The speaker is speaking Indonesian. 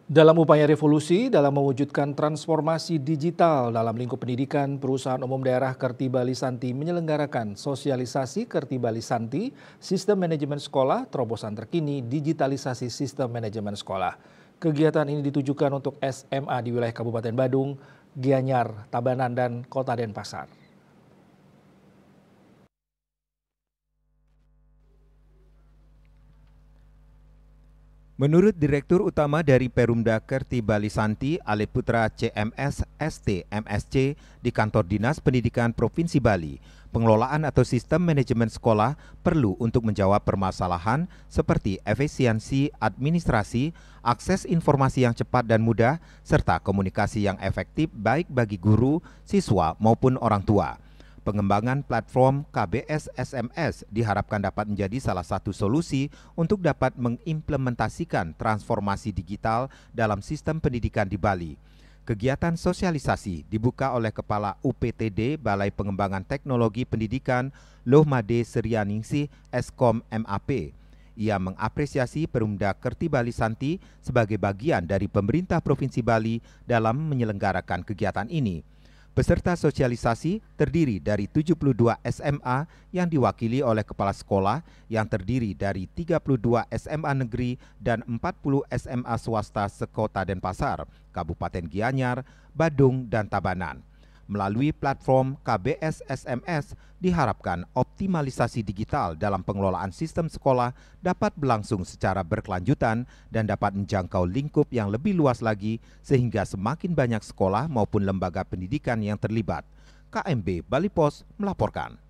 Dalam upaya revolusi dalam mewujudkan transformasi digital dalam lingkup pendidikan, Perusahaan Umum Daerah Kerti Santi menyelenggarakan sosialisasi Kerti Santi, Sistem Manajemen Sekolah, terobosan terkini digitalisasi sistem manajemen sekolah. Kegiatan ini ditujukan untuk SMA di wilayah Kabupaten Badung, Gianyar, Tabanan, dan Kota Denpasar. Menurut Direktur Utama dari Perumda Kerti Santi, Ale Putra CMS ST MSC di Kantor Dinas Pendidikan Provinsi Bali, pengelolaan atau sistem manajemen sekolah perlu untuk menjawab permasalahan seperti efisiensi administrasi, akses informasi yang cepat dan mudah, serta komunikasi yang efektif baik bagi guru, siswa maupun orang tua. Pengembangan platform KBS SMS diharapkan dapat menjadi salah satu solusi untuk dapat mengimplementasikan transformasi digital dalam sistem pendidikan di Bali. Kegiatan sosialisasi dibuka oleh Kepala UPTD Balai Pengembangan Teknologi Pendidikan Lohmade Serianingsih Eskom MAP. Ia mengapresiasi Perumda Kerti Santi sebagai bagian dari pemerintah Provinsi Bali dalam menyelenggarakan kegiatan ini. Peserta sosialisasi terdiri dari 72 SMA yang diwakili oleh kepala sekolah yang terdiri dari 32 SMA negeri dan 40 SMA swasta sekota Denpasar, Kabupaten Gianyar, Badung, dan Tabanan. Melalui platform KBS SMS, diharapkan optimalisasi digital dalam pengelolaan sistem sekolah dapat berlangsung secara berkelanjutan dan dapat menjangkau lingkup yang lebih luas lagi sehingga semakin banyak sekolah maupun lembaga pendidikan yang terlibat. KMB Bali Pos melaporkan.